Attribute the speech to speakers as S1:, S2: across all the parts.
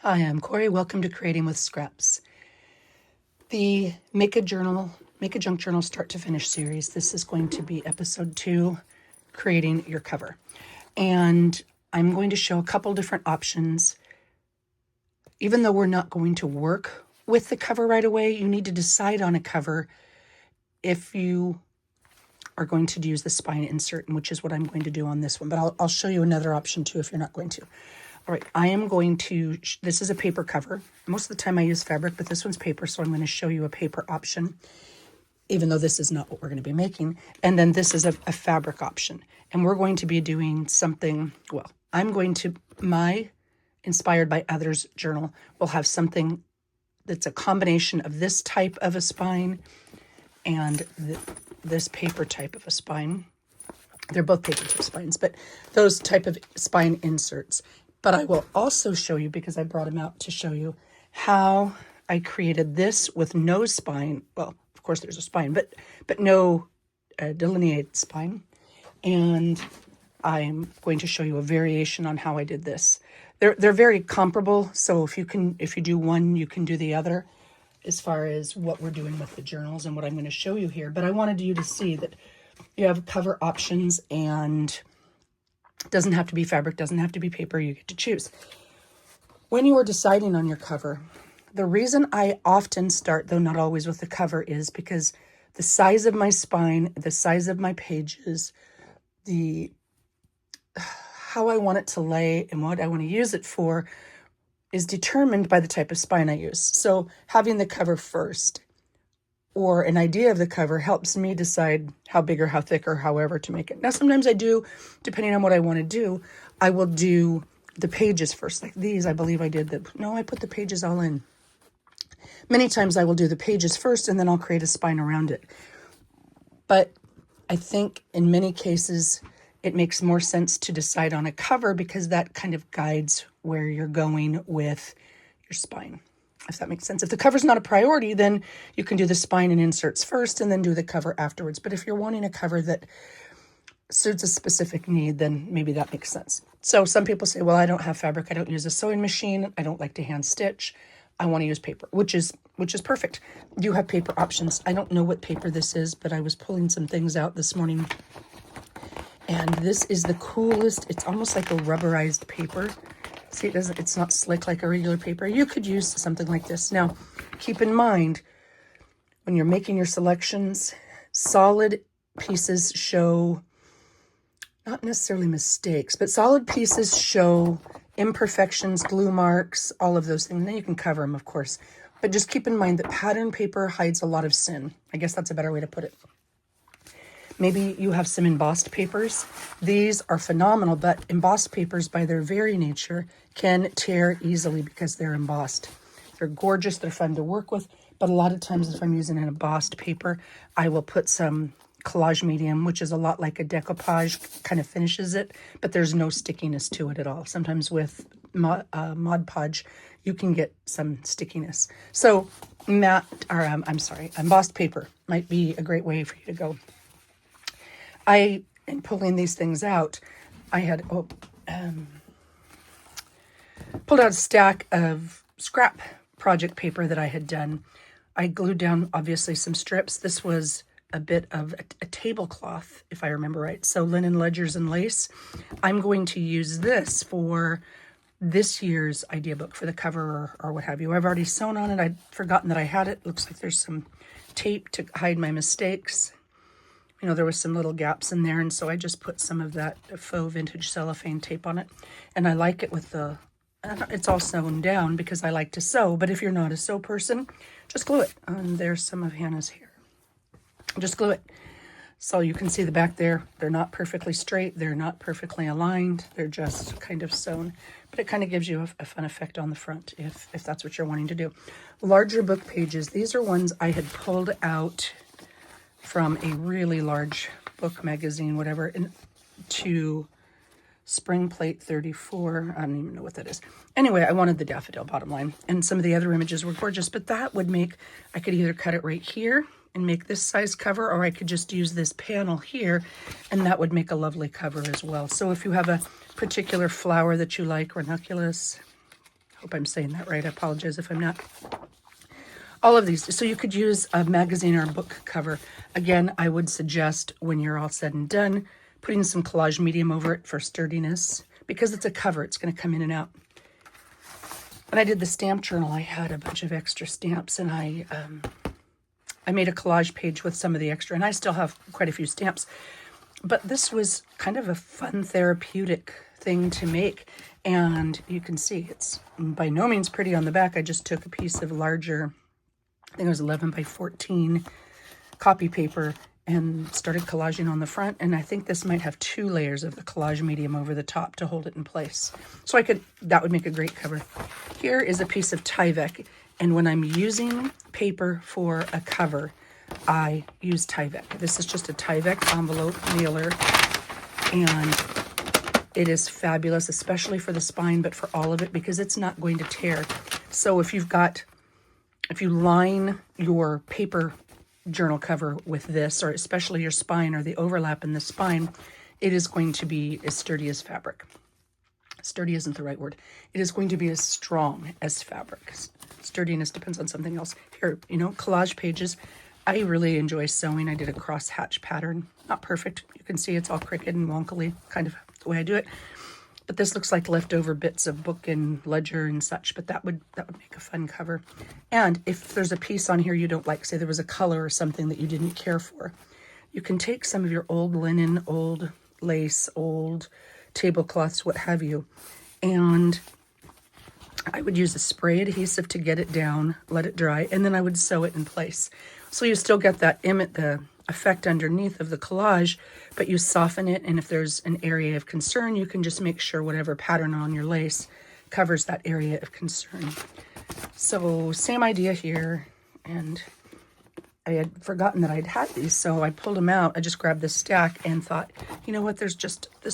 S1: Hi, I'm Corey. Welcome to Creating with Scraps. The Make a Junk Journal Start to Finish series. This is going to be episode 2, creating your cover. And I'm going to show a couple different options. Even though we're not going to work with the cover right away, you need to decide on a cover if you are going to use the spine insert, which is what I'm going to do on this one. But I'll show you another option too if you're not going to. All right, I am going to, this is a paper cover. Most of the time I use fabric, but this one's paper, so I'm going to show you a paper option, even though this is not what we're going to be making. And then this is a fabric option. And we're going to be doing something, well, my Inspired by Others journal will have something that's a combination of this type of a spine and this paper type of a spine. They're both paper type spines, but those type of spine inserts. But I will also show you, because I brought them out to show you, how I created this with no spine. Well, of course there's a spine, but no delineated spine. And I'm going to show you a variation on how I did this. They're very comparable, so if you do one, you can do the other as far as what we're doing with the journals and what I'm going to show you here. But I wanted you to see that you have cover options, and it doesn't have to be fabric, doesn't have to be paper, you get to choose. When you are deciding on your cover, the reason I often start, though not always with the cover, is because the size of my spine, the size of my pages, how I want it to lay and what I want to use it for is determined by the type of spine I use. So having the cover first, or an idea of the cover, helps me decide how big or how thick or however to make it. Now, sometimes I do, depending on what I want to do, I will do the pages first. Like these, I believe I did I put the pages all in. Many times I will do the pages first and then I'll create a spine around it. But I think in many cases, it makes more sense to decide on a cover, because that kind of guides where you're going with your spine, if that makes sense. If the cover's not a priority, then you can do the spine and inserts first and then do the cover afterwards. But if you're wanting a cover that suits a specific need, then maybe that makes sense. So some people say, well, I don't have fabric, I don't use a sewing machine, I don't like to hand stitch, I want to use paper, which is perfect. You have paper options. I don't know what paper this is, but I was pulling some things out this morning, and this is the coolest. It's almost like a rubberized paper. See, it's not slick like a regular paper. You could use something like this. Now, keep in mind, when you're making your selections, solid pieces show, not necessarily mistakes, but solid pieces show imperfections, glue marks, all of those things. Then you can cover them, of course. But just keep in mind that pattern paper hides a lot of sin. I guess that's a better way to put it. Maybe you have some embossed papers. These are phenomenal, but embossed papers, by their very nature, can tear easily because they're embossed. They're gorgeous, they're fun to work with, but a lot of times if I'm using an embossed paper, I will put some collage medium, which is a lot like a decoupage, kind of finishes it, but there's no stickiness to it at all. Sometimes with Mod Podge, you can get some stickiness. So embossed paper might be a great way for you to go. In pulling these things out, I had pulled out a stack of scrap project paper that I had done. I glued down, obviously, some strips. This was a bit of a tablecloth, if I remember right. So linen ledgers and lace. I'm going to use this for this year's idea book for the cover or what have you. I've already sewn on it. I'd forgotten that I had it. Looks like there's some tape to hide my mistakes. You know, there was some little gaps in there, and so I just put some of that faux vintage cellophane tape on it. And I like it with it's all sewn down because I like to sew, but if you're not a sew person, just glue it. And there's some of Hannah's hair. Just glue it. So you can see the back there. They're not perfectly straight. They're not perfectly aligned. They're just kind of sewn. But it kind of gives you a fun effect on the front if that's what you're wanting to do. Larger book pages. These are ones I had pulled out from a really large book magazine, whatever, to Spring Plate 34. I don't even know what that is. Anyway, I wanted the daffodil, bottom line. And some of the other images were gorgeous, but that would make, I could either cut it right here and make this size cover, or I could just use this panel here, and that would make a lovely cover as well. So if you have a particular flower that you like, ranunculus, Hope I'm saying that right. I apologize if I'm not. All of these. So you could use a magazine or a book cover. Again, I would suggest when you're all said and done, putting some collage medium over it for sturdiness. Because it's a cover, it's going to come in and out. When I did the stamp journal, I had a bunch of extra stamps, and I made a collage page with some of the extra, and I still have quite a few stamps. But this was kind of a fun therapeutic thing to make. And you can see it's by no means pretty on the back. I just took a piece of larger, I think it was 11 by 14 copy paper and started collaging on the front. And I think this might have 2 layers of the collage medium over the top to hold it in place. So that would make a great cover. Here is a piece of tyvec. And when I'm using paper for a cover, I use tyvec. This is just a tyvec envelope nailer, and it is fabulous, especially for the spine, but for all of it, because it's not going to tear. So if you line your paper journal cover with this, or especially your spine or the overlap in the spine, it is going to be as sturdy as fabric. Sturdy isn't the right word. It is going to be as strong as fabric. Sturdiness depends on something else. Here, collage pages. I really enjoy sewing. I did a cross hatch pattern. Not perfect. You can see it's all crooked and wonkily, kind of the way I do it. But this looks like leftover bits of book and ledger and such, but that would make a fun cover. And if there's a piece on here you don't like, say there was a color or something that you didn't care for, you can take some of your old linen, old lace, old tablecloths, what have you, and I would use a spray adhesive to get it down, let it dry, and then I would sew it in place. So you still get that the effect underneath of the collage, but you soften it, and if there's an area of concern, you can just make sure whatever pattern on your lace covers that area of concern. So same idea here, and I had forgotten that I'd had these, so I pulled them out. I just grabbed this stack and thought, you know what, this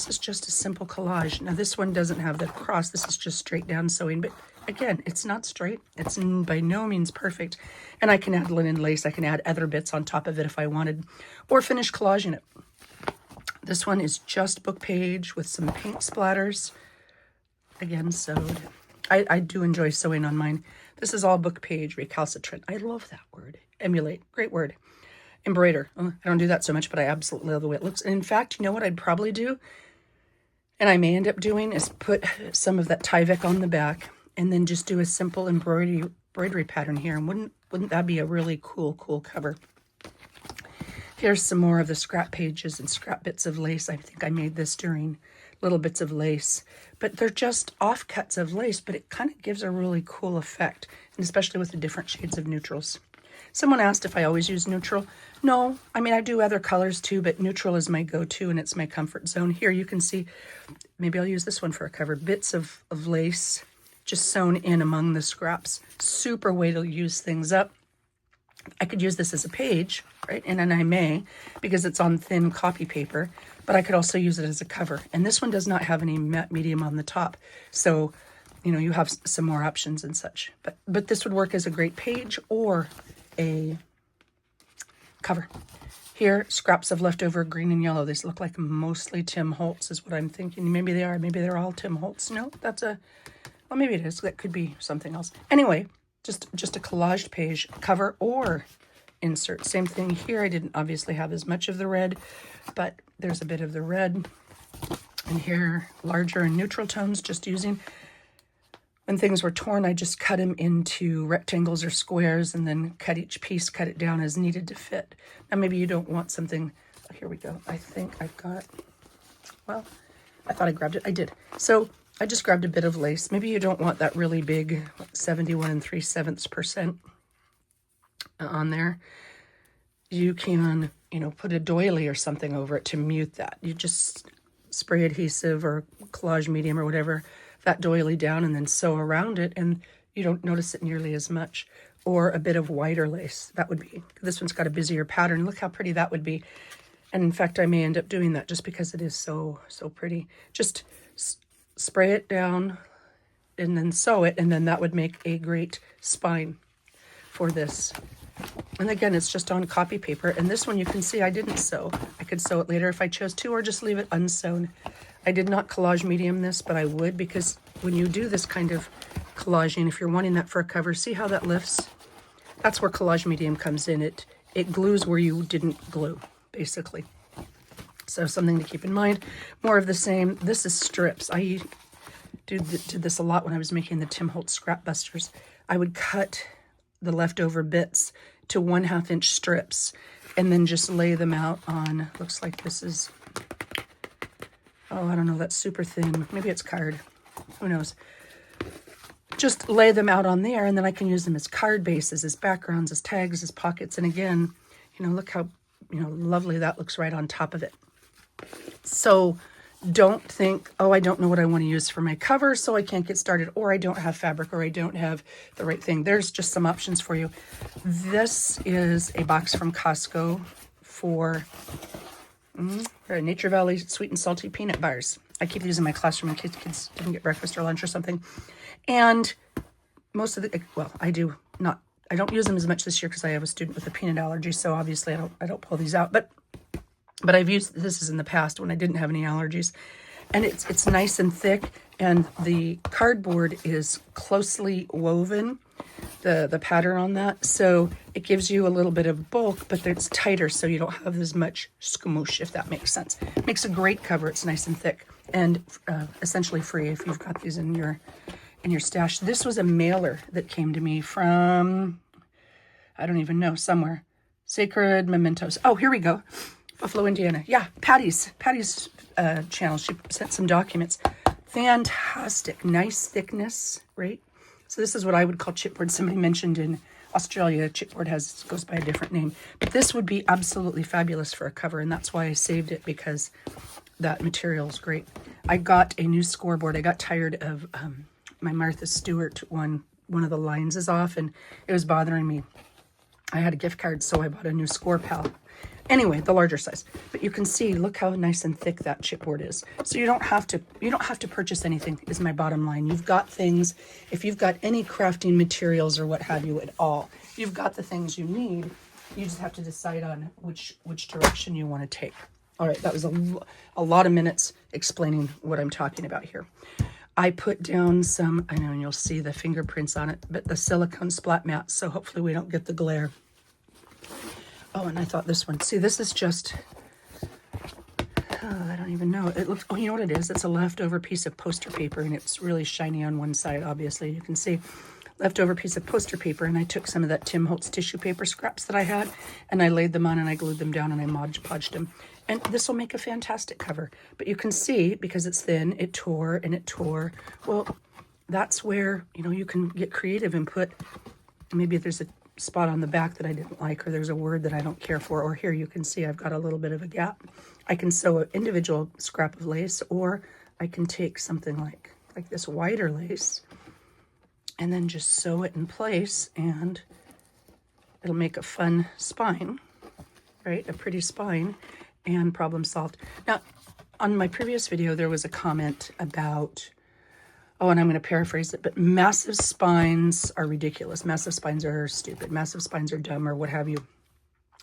S1: is just a simple collage. Now this one doesn't have the cross, this is just straight down sewing, but again, it's not straight. It's by no means perfect. And I can add linen lace. I can add other bits on top of it if I wanted, or finish collaging it. This one is just book page with some paint splatters. Again, sewed. I do enjoy sewing on mine. This is all book page, recalcitrant. I love that word. Emulate, great word. Embroider. Oh, I don't do that so much, but I absolutely love the way it looks. And in fact, you know what I'd probably do? And I may end up doing is put some of that tyvec on the back, and then just do a simple embroidery pattern here. And wouldn't that be a really cool cover? Here's some more of the scrap pages and scrap bits of lace. I think I made this during little bits of lace, but they're just offcuts of lace, but it kind of gives a really cool effect, and especially with the different shades of neutrals. Someone asked if I always use neutral. No, I mean, I do other colors too, but neutral is my go-to, and it's my comfort zone. Here you can see, maybe I'll use this one for a cover, bits of lace just sewn in among the scraps. Super way to use things up. I could use this as a page, right? And then I may, because it's on thin copy paper, but I could also use it as a cover. And this one does not have any matte medium on the top. So, you have some more options and such. But this would work as a great page or a cover. Here, scraps of leftover green and yellow. These look like mostly Tim Holtz is what I'm thinking. Maybe they are. Maybe they're all Tim Holtz. No, well, maybe it is. That could be something else. Anyway, just a collaged page, cover or insert. Same thing here. I didn't obviously have as much of the red, but there's a bit of the red. And here, larger and neutral tones, just using. When things were torn, I just cut them into rectangles or squares and then cut each piece, cut it down as needed to fit. Now, maybe you don't want something. Oh, here we go. I think I've got, well, I thought I grabbed it. I did. So I just grabbed a bit of lace. Maybe you don't want that really big 71 3/7% on there. You can, put a doily or something over it to mute that. You just spray adhesive or collage medium or whatever, that doily down, and then sew around it, and you don't notice it nearly as much. Or a bit of whiter lace. That would be, this one's got a busier pattern. Look how pretty that would be. And in fact, I may end up doing that just because it is so pretty. Just spray it down and then sew it, and then that would make a great spine for this. And again, it's just on copy paper. And this one you can see I didn't sew. I could sew it later if I chose to, or just leave it unsewn. I did not collage medium this, but I would, because when you do this kind of collaging, if you're wanting that for a cover, see how that lifts? That's where Collage Medium comes in. It glues where you didn't glue, basically. So something to keep in mind. More of the same. This is strips. I did this a lot when I was making the Tim Holtz Scrap Busters. I would cut the leftover bits to 1/2 inch strips and then just lay them out on, looks like this is, oh, I don't know, that's super thin. Maybe it's card. Who knows? Just lay them out on there, and then I can use them as card bases, as backgrounds, as tags, as pockets. And again, you know, look how, you know, lovely that looks right on top of it. So don't think, oh, I don't know what I want to use for my cover, so I can't get started, or I don't have fabric, or I don't have the right thing. There's just some options for you. This is a box from Costco for Nature Valley Sweet and Salty Peanut Bars. I keep these in my classroom in case kids didn't get breakfast or lunch or something. And most of the, well, I don't use them as much this year because I have a student with a peanut allergy, so obviously I don't pull these out. But I've used this in the past when I didn't have any allergies. And it's nice and thick, and the cardboard is closely woven, the pattern on that. So it gives you a little bit of bulk, but it's tighter, so you don't have as much squamoosh, if that makes sense. It makes a great cover. It's nice and thick and essentially free if you've got these in your stash. This was a mailer that came to me from, I don't even know, somewhere. Sacred Mementos. Oh, here we go. Buffalo, Indiana. Yeah, Patty's channel. She sent some documents. Fantastic. Nice thickness, right? So this is what I would call chipboard. Somebody mentioned in Australia, chipboard goes by a different name. But this would be absolutely fabulous for a cover, and that's why I saved it, because that material is great. I got a new scoreboard. I got tired of my Martha Stewart one of the lines is off, and it was bothering me. I had a gift card, so I bought a new score pal. Anyway, the larger size. But you can see, look how nice and thick that chipboard is. So you don't have to purchase anything, is my bottom line. You've got things, if you've got any crafting materials or what have you at all, you've got the things you need. You just have to decide on which direction you want to take. All right, that was a lot of minutes explaining what I'm talking about here. I put down some, I know, and you'll see the fingerprints on it, but the silicone splat mats, so hopefully we don't get the glare. Oh, and I thought this one, see, this is just, I don't even know. It looks, oh, you know what it is? It's a leftover piece of poster paper, and it's really shiny on one side, obviously. You can see leftover piece of poster paper, and I took some of that Tim Holtz tissue paper scraps that I had, and I laid them on, and I glued them down, and I Mod Podged them. And this will make a fantastic cover. But you can see, because it's thin, it tore and it tore. Well, that's where, you know, you can get creative and put, maybe there's a spot on the back that I didn't like, or there's a word that I don't care for, or here you can see I've got a little bit of a gap. I can sew an individual scrap of lace, or I can take something like this wider lace and then just sew it in place, and it'll make a fun spine, right? A pretty spine. And problem solved. Now, on my previous video, there was a comment about, oh, and I'm going to paraphrase it, but massive spines are ridiculous. Massive spines are stupid. Massive spines are dumb, or what have you.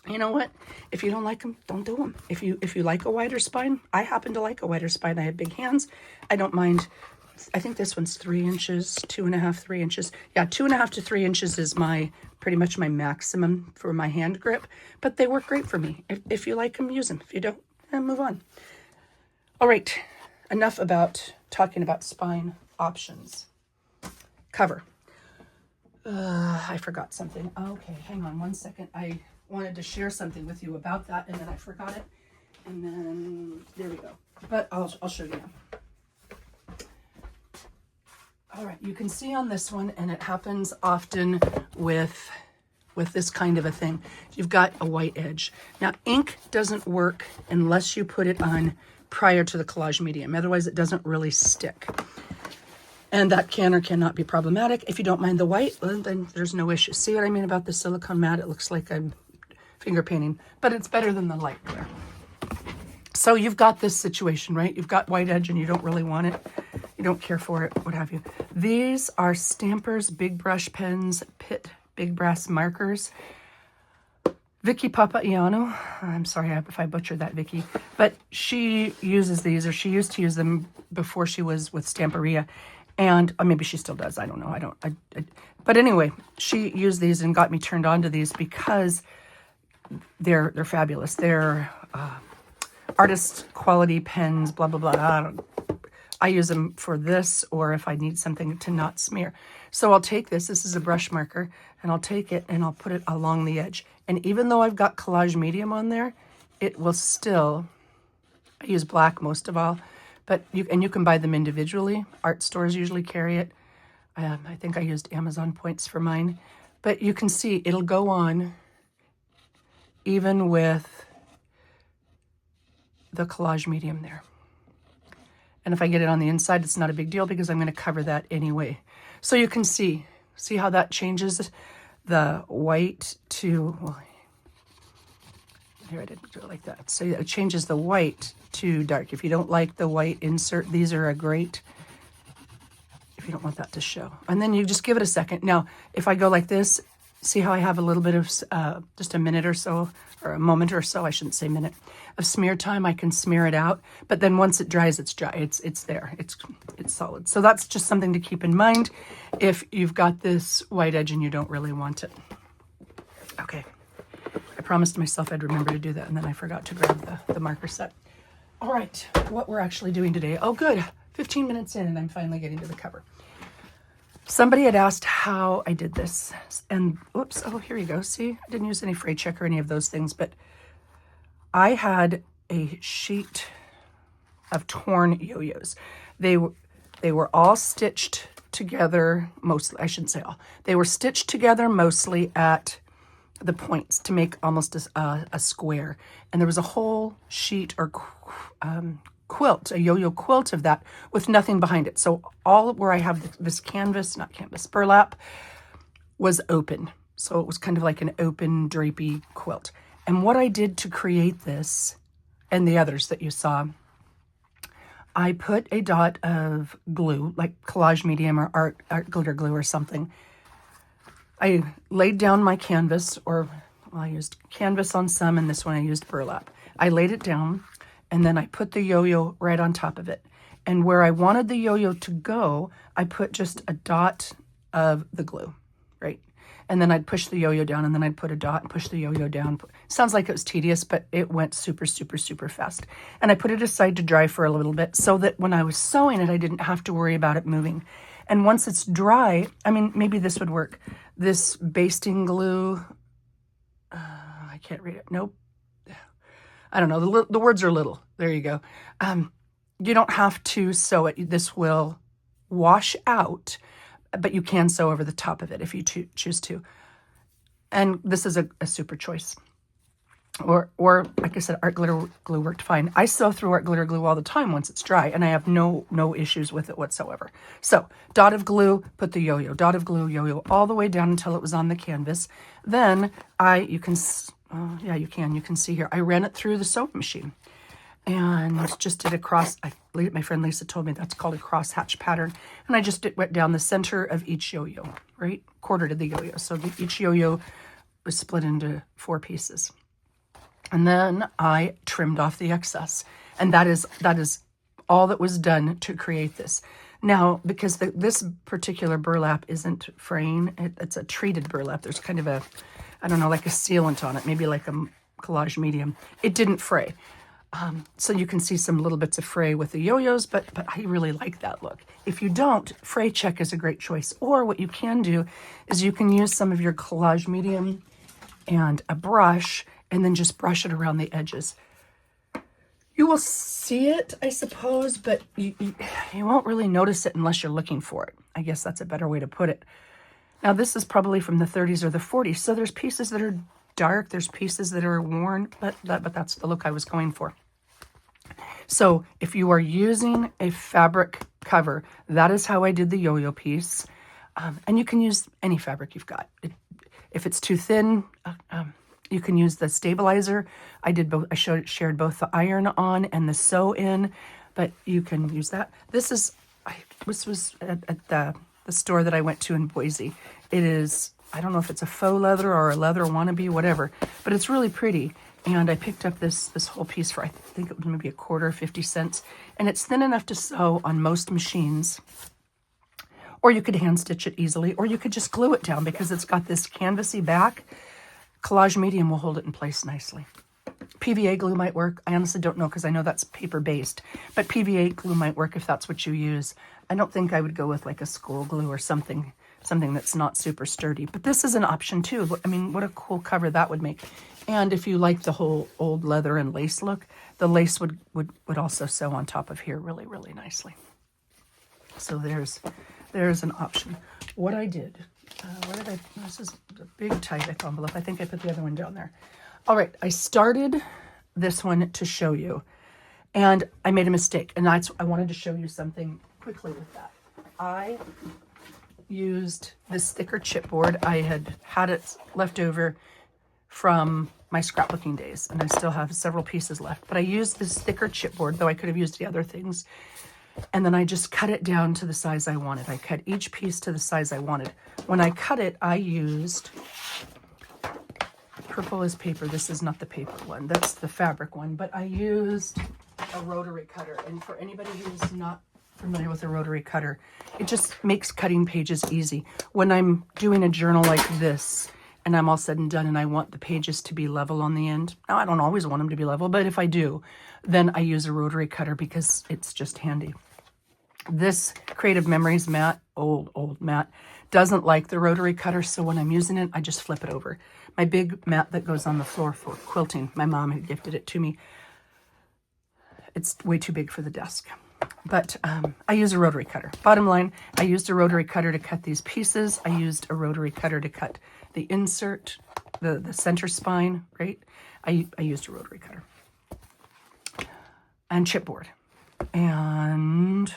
S1: You know what? If you don't like them, don't do them. If you like a wider spine, I happen to like a wider spine. I have big hands. I don't mind. I think this one's 3 inches, 2.5, 3 inches. Yeah, 2.5 to 3 inches is pretty much my maximum for my hand grip, but they work great for me. If you like them, use them. If you don't, move on. All right, enough about talking about spine options. Cover. I forgot something. Okay, hang on one second. I wanted to share something with you about that, and then I forgot it, and then there we go. But I'll show you now. All right, you can see on this one, and it happens often with this kind of a thing. You've got a white edge. Now, ink doesn't work unless you put it on prior to the collage medium. Otherwise, it doesn't really stick. And that can or cannot be problematic. If you don't mind the white, well, then there's no issue. See what I mean about the silicone mat? It looks like I'm finger painting, but it's better than the light color. So you've got this situation, right? You've got white edge and you don't really want it. You don't care for it, what have you. These are Stampers Big Brush Pens, Pitt Big Brass Markers. Vicky Papaiano, I'm sorry if I butchered that, Vicky, but she uses these, or she used to use them before she was with Stamperia. And maybe she still does. I don't know. But anyway, she used these and got me turned on to these because they're fabulous. They're artist quality pens, blah, blah, blah. I use them for this, or if I need something to not smear. So I'll take this. This is a brush marker, and I'll take it and I'll put it along the edge. And even though I've got Collage Medium on there, it will still, I use black most of all, but you can buy them individually. Art stores usually carry it. I think I used Amazon points for mine. But you can see it'll go on even with the Collage Medium there. And if I get it on the inside, it's not a big deal because I'm going to cover that anyway. So you can see how that changes the white to, well, here I didn't do it like that. So it changes the white to dark. If you don't like the white insert, these are a great, if you don't want that to show. And then you just give it a second. Now, if I go like this, see how I have a little bit of just a minute or so, or a moment or so, I shouldn't say minute, of smear time. I can smear it out, but then once it dries, it's dry. It's there. It's solid. So that's just something to keep in mind if you've got this white edge and you don't really want it. Okay. I promised myself I'd remember to do that, and then I forgot to grab the marker set. All right, what we're actually doing today. Oh, good. 15 minutes in, and I'm finally getting to the cover. Somebody had asked how I did this, and whoops, oh, here you go. See, I didn't use any fray check or any of those things, but I had a sheet of torn yo-yos. They were all stitched together, mostly, I shouldn't say all. They were stitched together mostly at the points to make almost a square. And there was a whole sheet or quilt, a yo-yo quilt of that with nothing behind it. So all where I have this burlap was open. So it was kind of like an open drapey quilt. And what I did to create this and the others that you saw, I put a dot of glue, like Collage Medium or art glitter glue or something. I laid down my canvas, or well, I used canvas on some, and this one I used burlap. I laid it down, and then I put the yo-yo right on top of it. And where I wanted the yo-yo to go, I put just a dot of the glue, right? And then I'd push the yo-yo down, and then I'd put a dot and push the yo-yo down. Sounds like it was tedious, but it went super, super, super fast. And I put it aside to dry for a little bit so that when I was sewing it, I didn't have to worry about it moving. And once it's dry, I mean, maybe this would work. This basting glue, I can't read it. Nope. I don't know. The words are little. There you go. You don't have to sew it. This will wash out, but you can sew over the top of it if you choose to. And this is a super choice. Or like I said, art glitter glue worked fine. I sew through art glitter glue all the time once it's dry, and I have no issues with it whatsoever. So dot of glue, put the yo-yo, dot of glue, yo-yo, all the way down until it was on the canvas. Then you can see here, I ran it through the sewing machine and just did a cross. My friend Lisa told me that's called a cross hatch pattern. And I just went down the center of each yo-yo, right? Quarter to the yo-yo. So each yo-yo was split into 4 pieces. And then I trimmed off the excess. And that is all that was done to create this. Now, because this particular burlap isn't fraying, it's a treated burlap. There's kind of I don't know, like a sealant on it, maybe like a Collage Medium. It didn't fray. So you can see some little bits of fray with the yo-yos, but I really like that look. If you don't, fray check is a great choice. Or what you can do is you can use some of your Collage Medium and a brush, and then just brush it around the edges. You will see it, I suppose, but you won't really notice it unless you're looking for it. I guess that's a better way to put it. Now, this is probably from the 30s or the 40s, so there's pieces that are dark, there's pieces that are worn, but that's the look I was going for. So if you are using a fabric cover, that is how I did the yo-yo piece. And you can use any fabric you've got. If it's too thin, you can use the stabilizer. I did both. I shared both the iron on and the sew in, but you can use that. This was at the store that I went to in Boise. It is, I don't know if it's a faux leather or a leather wannabe, whatever, but it's really pretty. And I picked up this whole piece for, I think it was maybe a quarter, 50 cents. And it's thin enough to sew on most machines. or you could hand stitch it easily, or you could just glue it down because it's got this canvasy back. Collage medium will hold it in place nicely. PVA glue might work. I honestly don't know because I know that's paper based, but PVA glue might work if that's what you use. I don't think I would go with like a school glue or something that's not super sturdy, but this is an option too. I mean, what a cool cover that would make. And if you like the whole old leather and lace look, the lace would also sew on top of here really, really nicely. So there's an option. What I did, this is a big tyvec envelope. I think I put the other one down there. All right, I started this one to show you, and I made a mistake, and I wanted to show you something quickly with that. I used this thicker chipboard. I had it left over from my scrapbooking days, and I still have several pieces left, but I used this thicker chipboard, though I could have used the other things, and then I just cut it down to the size I wanted. I cut each piece to the size I wanted. When I cut it, I used purple is paper. This is not the paper one. That's the fabric one. But I used a rotary cutter. And for anybody who's not familiar with a rotary cutter, it just makes cutting pages easy. When I'm doing a journal like this, and I'm all said and done, and I want the pages to be level on the end. Now, I don't always want them to be level, but if I do, then I use a rotary cutter because it's just handy. This Creative Memories mat, old mat, doesn't like the rotary cutter, so when I'm using it, I just flip it over. My big mat that goes on the floor for quilting, my mom had gifted it to me. It's way too big for the desk, but I use a rotary cutter. Bottom line, I used a rotary cutter to cut these pieces. I used a rotary cutter to cut the insert, the center spine, right? I used a rotary cutter. And chipboard. And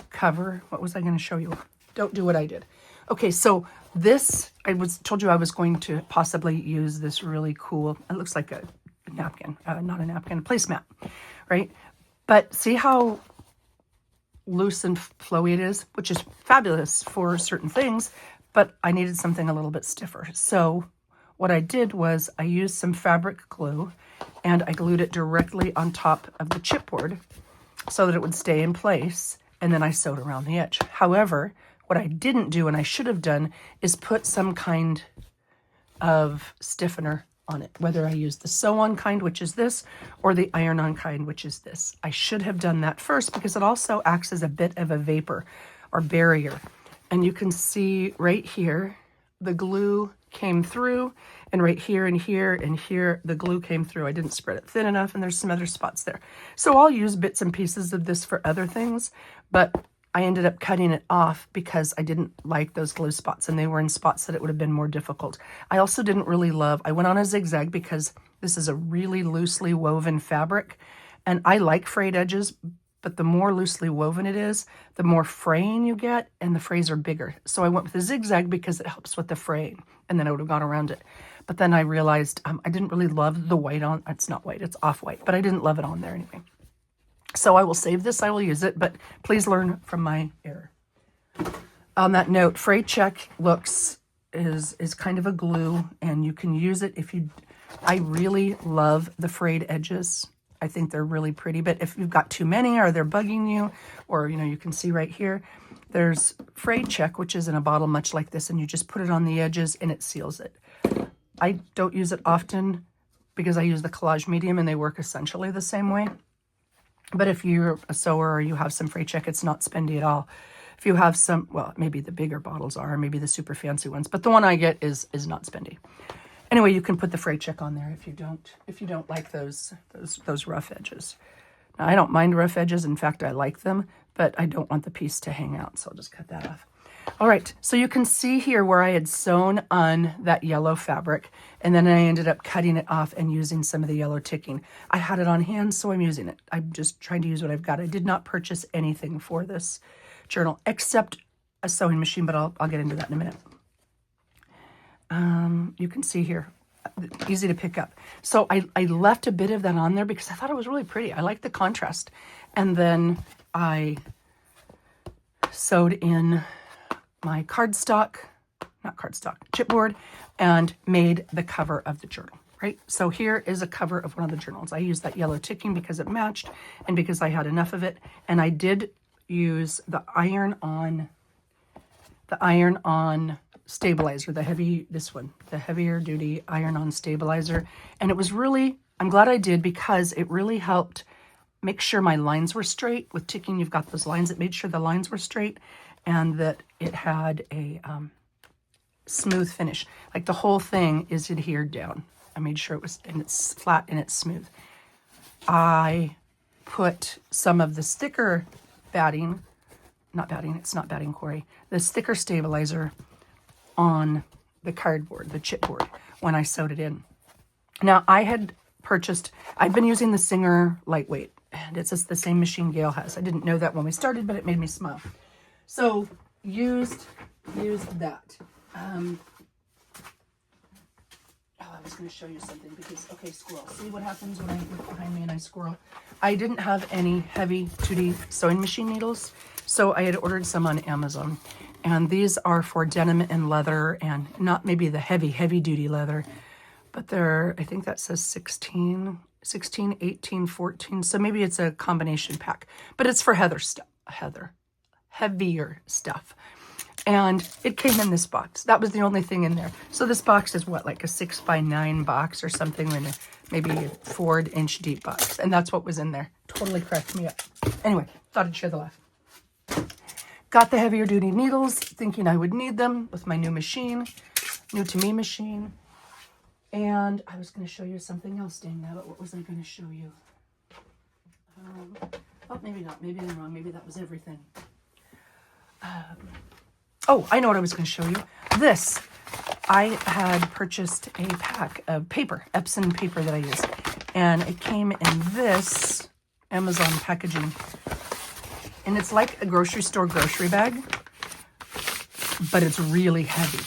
S1: cover. What was I going to show you? Don't do what I did. Okay, so this, told you I was going to possibly use this really cool, it looks like a napkin, not a napkin, a placemat, right? But see how loose and flowy it is, which is fabulous for certain things, but I needed something a little bit stiffer. So what I did was I used some fabric glue and I glued it directly on top of the chipboard so that it would stay in place, and then I sewed around the edge. However, what I didn't do, and I should have done, is put some kind of stiffener on it, whether I use the sew-on kind, which is this, or the iron-on kind, which is this. I should have done that first because it also acts as a bit of a vapor or barrier. And you can see right here, the glue came through, and right here and here and here, the glue came through. I didn't spread it thin enough, and there's some other spots there. So I'll use bits and pieces of this for other things, but I ended up cutting it off because I didn't like those glue spots, and they were in spots that it would have been more difficult. I also didn't really love, I went on a zigzag because this is a really loosely woven fabric, and I like frayed edges, but the more loosely woven it is, the more fraying you get, and the frays are bigger. So I went with the zigzag because it helps with the fraying, and then I would have gone around it. But then I realized I didn't really love the white on, it's not white, it's off-white, but I didn't love it on there anyway. So I will save this, I will use it, but please learn from my error. On that note, fray check is kind of a glue, and you can use it if you, I really love the frayed edges. I think they're really pretty, but if you've got too many or they're bugging you, or you can see right here, there's fray check, which is in a bottle much like this, and you just put it on the edges and it seals it. I don't use it often because I use the Collage medium and they work essentially the same way. But if you're a sewer or you have some fray check, it's not spendy at all. If you have some, well, maybe the bigger bottles are, maybe the super fancy ones, but the one I get is not spendy. Anyway, you can put the fray check on there if you don't like those rough edges. Now, I don't mind rough edges. In fact, I like them, but I don't want the piece to hang out, so I'll just cut that off. All right, so you can see here where I had sewn on that yellow fabric, and then I ended up cutting it off and using some of the yellow ticking. I had it on hand, so I'm using it. I'm just trying to use what I've got. I did not purchase anything for this journal except a sewing machine, but I'll get into that in a minute. You can see here, easy to pick up. So I left a bit of that on there because I thought it was really pretty. I like the contrast. And then I sewed in my chipboard, and made the cover of the journal, right? So here is a cover of one of the journals. I used that yellow ticking because it matched and because I had enough of it. And I did use the iron-on the iron-on stabilizer, this one, the heavier duty iron-on stabilizer. And it was really, I'm glad I did, because it really helped make sure my lines were straight. With ticking, you've got those lines. It made sure the lines were straight and that it had a smooth finish. Like the whole thing is adhered down. I made sure it was, and it's flat and it's smooth. I put some of the sticker batting, it's not batting, Corey, the sticker stabilizer on the cardboard, the chipboard, when I sewed it in. Now I've been using the Singer Lightweight, and it's just the same machine Gail has. I didn't know that when we started, but it made me smile. So used that. I was going to show you something because, okay, squirrel. See what happens when I look behind me and I squirrel? I didn't have any heavy-duty sewing machine needles, so I had ordered some on Amazon. And these are for denim and leather, and not maybe the heavy-duty leather, but they're, I think that says 16, 18, 14. So maybe it's a combination pack, but it's for heavier stuff. And it came in this box. That was the only thing in there. So this box is what, like a 6x9 box or something, in maybe a 4-inch deep box. And that's what was in there. Totally cracked me up. Anyway, thought I'd share the laugh. Got the heavier duty needles, thinking I would need them with my new machine, new to me machine. And I was going to show you something else, dang that. What was I going to show you? Oh, maybe not. Maybe I'm wrong. Maybe that was everything. Oh, I know what I was going to show you. This, I had purchased a pack of paper, Epson paper that I use. And it came in this Amazon packaging. And it's like a grocery store grocery bag, but it's really heavy.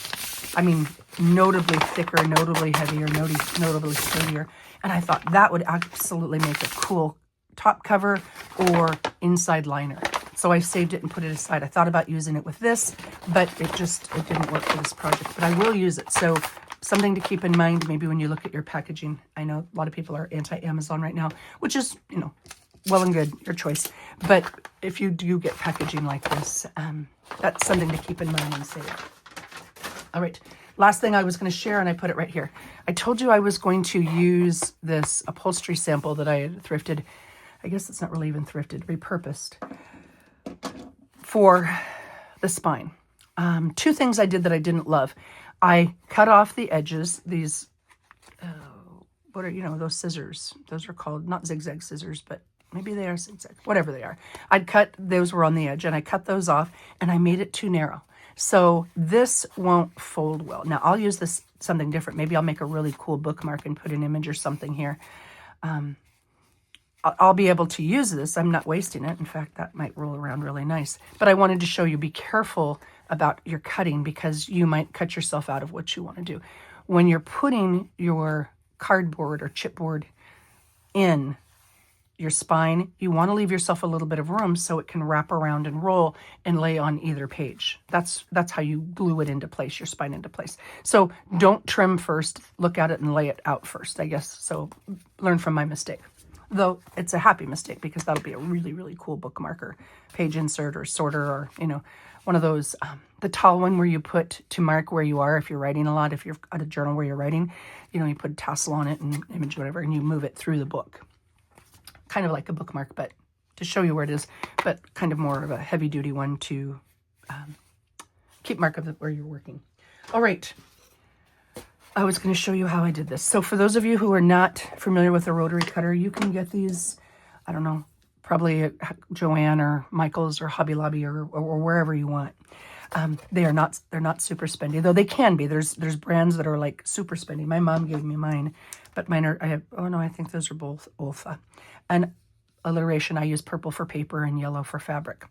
S1: I mean, notably thicker, notably heavier, notably sturdier. And I thought that would absolutely make a cool top cover or inside liner. So I saved it and put it aside. I thought about using it with this, but it didn't work for this project. But I will use it. So something to keep in mind, maybe when you look at your packaging. I know a lot of people are anti-Amazon right now, which is, well and good, your choice. But if you do get packaging like this, that's something to keep in mind and save. All right, last thing I was going to share, and I put it right here. I told you I was going to use this upholstery sample that I had thrifted. I guess it's not really even thrifted, repurposed, for the spine. Two things I did that I didn't love. I cut off the edges, these, what are, those scissors. Those are called, not zigzag scissors, but maybe they are zigzag, whatever they are. Those were on the edge, and I cut those off, and I made it too narrow. So this won't fold well. Now, I'll use this something different. Maybe I'll make a really cool bookmark and put an image or something here. I'll be able to use this. I'm not wasting it. In fact, that might roll around really nice. But I wanted to show you, be careful about your cutting because you might cut yourself out of what you want to do. When you're putting your cardboard or chipboard in your spine, you want to leave yourself a little bit of room so it can wrap around and roll and lay on either page. That's how you glue it into place, your spine into place. So don't trim first, look at it and lay it out first, I guess. So learn from my mistake. Though it's a happy mistake because that'll be a really, really cool bookmarker, page insert or sorter, or, one of those, the tall one where you put to mark where you are if you're writing a lot, if you're at a journal where you're writing, you put a tassel on it and image, whatever, and you move it through the book. Kind of like a bookmark, but to show you where it is, but kind of more of a heavy duty one to keep mark of where you're working. All right. I was going to show you how I did this. So for those of you who are not familiar with a rotary cutter, you can get these, I don't know, probably at Joann or Michael's or Hobby Lobby or wherever you want. They're not super spendy, though they can be. There's brands that are like super spendy. My mom gave me mine, but mine are, I think those are both Olfa. And alliteration, I use purple for paper and yellow for fabric.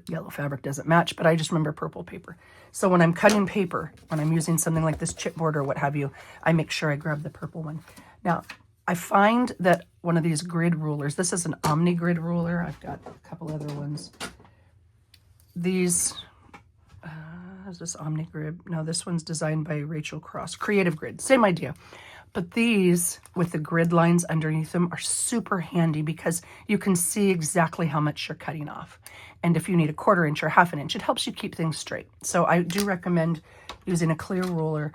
S1: Yellow fabric doesn't match, but I just remember purple paper. So when I'm cutting paper, when I'm using something like this chipboard or what have you, I make sure I grab the purple one. Now, I find that one of these grid rulers, this is an Omni grid ruler. I've got a couple other ones. These, is this Omni grid? No, this one's designed by Rachel Cross. Creative Grid, same idea. But these, with the grid lines underneath them, are super handy because you can see exactly how much you're cutting off. And if you need a 1/4 inch or 1/2 inch, it helps you keep things straight. So I do recommend using a clear ruler,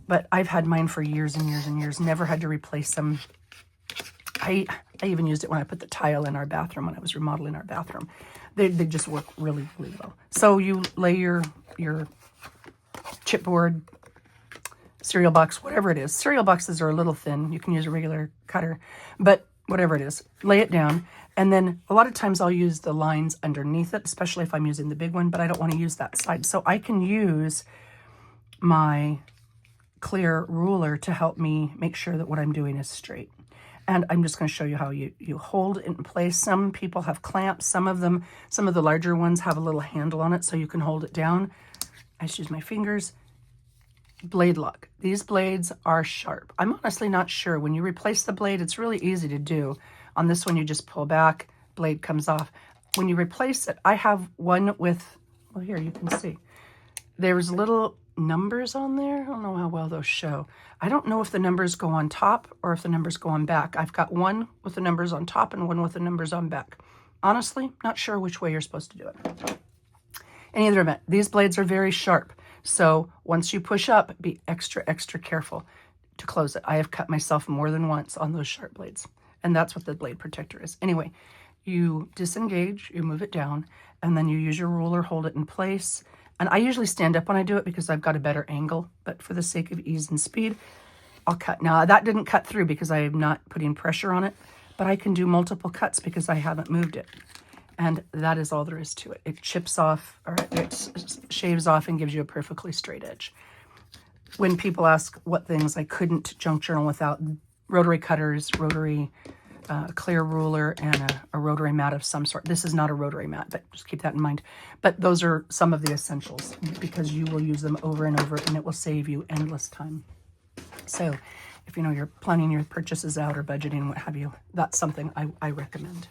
S1: but I've had mine for years and years and years, never had to replace them. I even used it when I put the tile in our bathroom, when I was remodeling our bathroom. They just work really, really well. So you lay your chipboard, cereal box, whatever it is. Cereal boxes are a little thin. You can use a regular cutter, but whatever it is, lay it down. And then a lot of times I'll use the lines underneath it, especially if I'm using the big one, but I don't want to use that side. So I can use my clear ruler to help me make sure that what I'm doing is straight. And I'm just going to show you how you hold it in place. Some people have clamps. Some of the larger ones have a little handle on it so you can hold it down. I just use my fingers. Blade lock. These blades are sharp. I'm honestly not sure. When you replace the blade, it's really easy to do. On this one, you just pull back, blade comes off. When you replace it, I have one with, well, here you can see. There's little numbers on there. I don't know how well those show. I don't know if the numbers go on top or if the numbers go on back. I've got one with the numbers on top and one with the numbers on back. Honestly, not sure which way you're supposed to do it. In either event, these blades are very sharp. So once you push up, be extra, extra careful to close it. I have cut myself more than once on those sharp blades. And that's what the blade protector is. Anyway, you disengage, you move it down, and then you use your ruler, hold it in place. And I usually stand up when I do it because I've got a better angle, but for the sake of ease and speed, I'll cut. Now that didn't cut through because I am not putting pressure on it, but I can do multiple cuts because I haven't moved it. And that is all there is to it. It chips off, or it shaves off and gives you a perfectly straight edge. When people ask what things I couldn't junk journal without, rotary cutters, rotary clear ruler, and a rotary mat of some sort. This is not a rotary mat, but just keep that in mind. But those are some of the essentials because you will use them over and over and it will save you endless time. So if you know you're planning your purchases out or budgeting, what have you, that's something I recommend.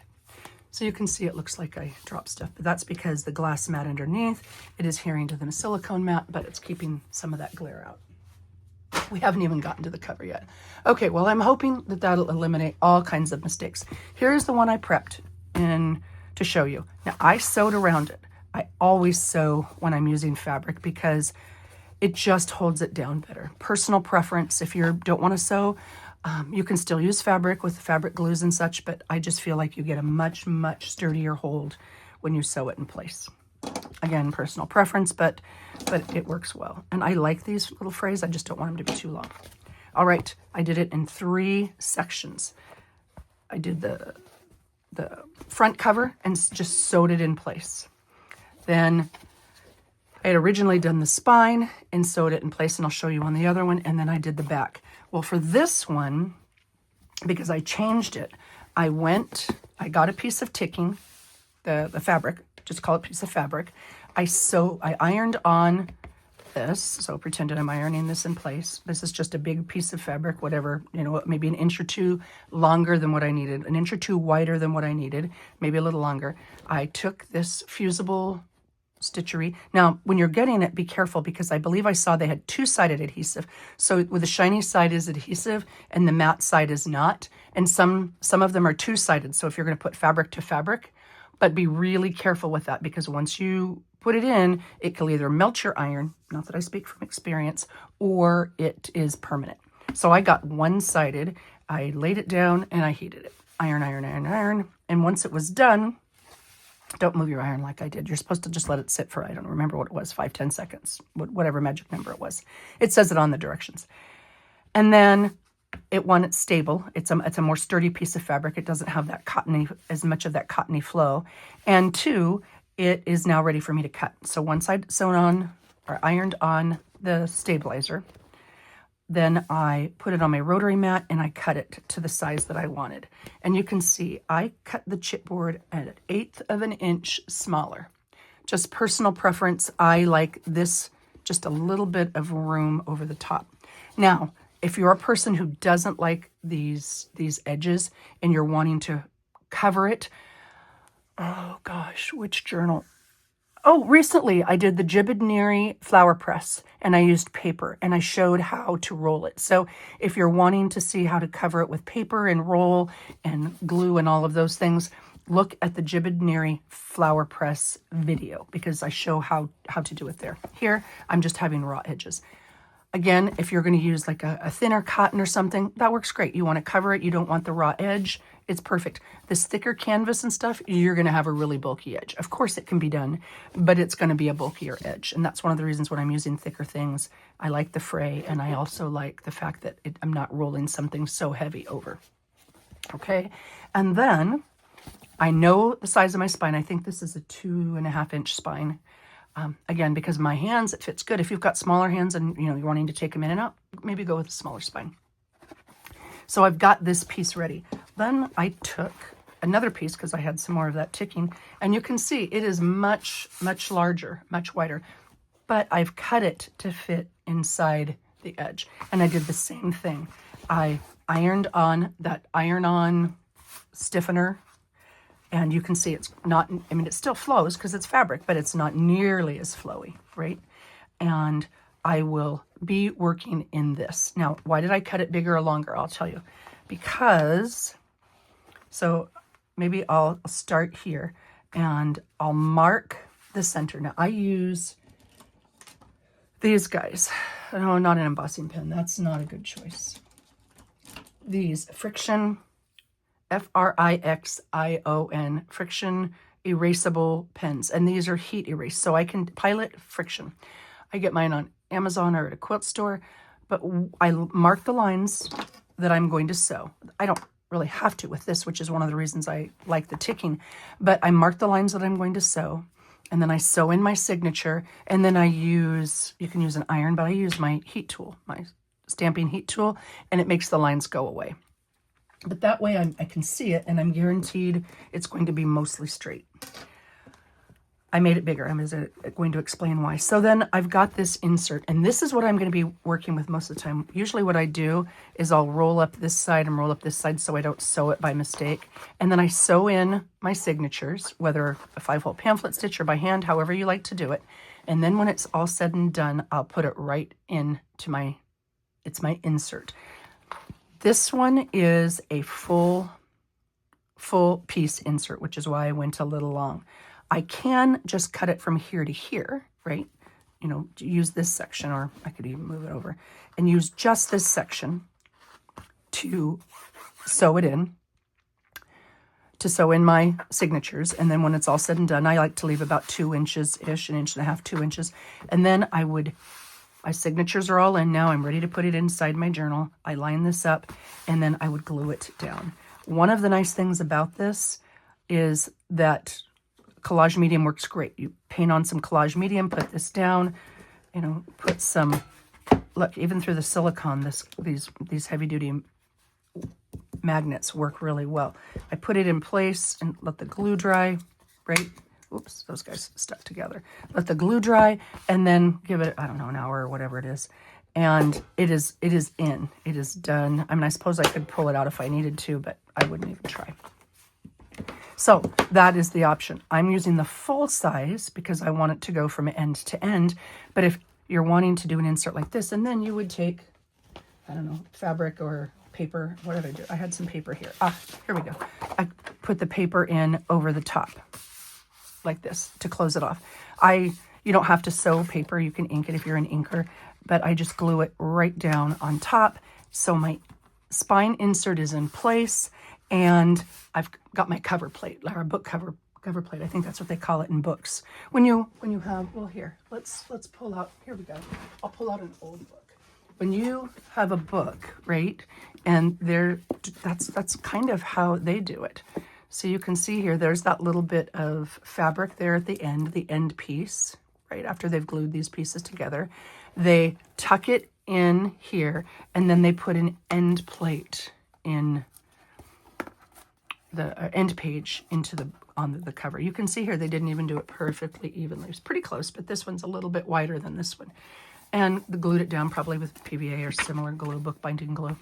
S1: So you can see it looks like I dropped stuff, but that's because the glass mat underneath, it is adhering to the silicone mat, but it's keeping some of that glare out. We haven't even gotten to the cover yet. Okay, well, I'm hoping that that'll eliminate all kinds of mistakes. Here's the one I prepped in to show you. Now, I sewed around it. I always sew when I'm using fabric because it just holds it down better. Personal preference, if you don't want to sew, you can still use fabric with fabric glues and such, but I just feel like you get a much, much sturdier hold when you sew it in place. Again, personal preference, but it works well. And I like these little frays. I just don't want them to be too long. All right, I did it in 3 sections. I did the front cover and just sewed it in place. Then I had originally done the spine and sewed it in place, and I'll show you on the other one, and then I did the back. Well, for this one, because I changed it, I got a piece of ticking, the fabric, just call it a piece of fabric. I ironed on this, so pretended I'm ironing this in place. This is just a big piece of fabric, whatever, maybe an inch or 2 longer than what I needed, an inch or 2 wider than what I needed, maybe a little longer. I took this fusible stitchery. Now, when you're getting it, be careful because I believe I saw they had 2-sided adhesive. So with the shiny side is adhesive and the matte side is not. And some of them are 2-sided. So if you're going to put fabric to fabric, but be really careful with that because once you put it in, it can either melt your iron, not that I speak from experience, or it is permanent. So I got 1-sided, I laid it down and I heated it. Iron, iron, iron, iron. And once it was done, don't move your iron like I did. You're supposed to just let it sit for, I don't remember what it was, 5-10 seconds, whatever magic number it was. It says it on the directions. And then it's stable. It's a more sturdy piece of fabric. It doesn't have that as much of that cottony flow. And 2, it is now ready for me to cut. So once I'd sewn on or ironed on the stabilizer, then I put it on my rotary mat and I cut it to the size that I wanted. And you can see I cut the chipboard at 1/8 of an inch smaller. Just personal preference. I like this, just a little bit of room over the top. Now, if you're a person who doesn't like these edges and you're wanting to cover it, oh gosh, which journal? Oh, recently I did the Chipboard flower press and I used paper and I showed how to roll it. So if you're wanting to see how to cover it with paper and roll and glue and all of those things, look at the Chipboard flower press video because I show how to do it there. Here, I'm just having raw edges. Again, if you're going to use like a thinner cotton or something, that works great. You want to cover it. You don't want the raw edge. It's perfect. This thicker canvas and stuff, you're going to have a really bulky edge. Of course it can be done, but it's going to be a bulkier edge. And that's one of the reasons when I'm using thicker things, I like the fray. And I also like the fact that I'm not rolling something so heavy over. Okay. And then I know the size of my spine. I think this is a 2.5 inch spine. Again, because my hands, it fits good. If you've got smaller hands and you're wanting to take them in and out, maybe go with a smaller spine. So I've got this piece ready. Then I took another piece because I had some more of that ticking, and you can see it is much, much larger, much wider, but I've cut it to fit inside the edge. And I did the same thing. I ironed on that iron-on stiffener. And you can see it's not, I mean, it still flows because it's fabric, but it's not nearly as flowy, right? And I will be working in this. Now, why did I cut it bigger or longer? I'll tell you. Because, so maybe I'll start here and I'll mark the center. Now, I use these guys. No, not an embossing pen. That's not a good choice. These Friction Frixion, friction erasable pens. And these are heat erase. So I can pilot Friction. I get mine on Amazon or at a quilt store, but I mark the lines that I'm going to sew. I don't really have to with this, which is one of the reasons I like the ticking, but I mark the lines that I'm going to sew. And then I sew in my signature. And then I use, you can use an iron, but I use my heat tool, my stamping heat tool, and it makes the lines go away. But that way I can see it, and I'm guaranteed it's going to be mostly straight. I made it bigger. I'm going to explain why. So then I've got this insert, and this is what I'm going to be working with most of the time. Usually what I do is I'll roll up this side and roll up this side so I don't sew it by mistake. And then I sew in my signatures, whether a 5-hole pamphlet stitch or by hand, however you like to do it. And then when it's all said and done, I'll put it right into it's my insert. This one is a full piece insert, which is why I went a little long. I can just cut it from here to here, right? Use this section, or I could even move it over and use just this section to sew it in, to sew in my signatures. And then when it's all said and done, I like to leave about 2 inches-ish, 1.5 inches, 2 inches. And then my signatures are all in now. I'm ready to put it inside my journal. I line this up, and then I would glue it down. One of the nice things about this is that collage medium works great. You paint on some collage medium, put this down, put some, look, even through the silicone, these heavy-duty magnets work really well. I put it in place and let the glue dry, right? Oops, those guys stuck together. Let the glue dry and then give it, I don't know, an hour or whatever it is. And it is in. It is done. I mean, I suppose I could pull it out if I needed to, but I wouldn't even try. So that is the option. I'm using the full size because I want it to go from end to end. But if you're wanting to do an insert like this, and then you would take, I don't know, fabric or paper. What did I do? I had some paper here. Here we go. I put the paper in over the top, like this, to close it off. You don't have to sew paper. You can ink it if you're an inker, but I just glue it right down on top. So my spine insert is in place, and I've got my cover plate, or book cover plate. I think that's what they call it in books. When you have, well, here, let's pull out, here we go. I'll pull out an old book. When you have a book, right, and that's kind of how they do it. So you can see here, there's that little bit of fabric there at the end piece, right after they've glued these pieces together. They tuck it in here, and then they put an end plate in the end page on the cover. You can see here, they didn't even do it perfectly evenly. It's pretty close, but this one's a little bit wider than this one. And they glued it down probably with PVA or similar glue, bookbinding glue.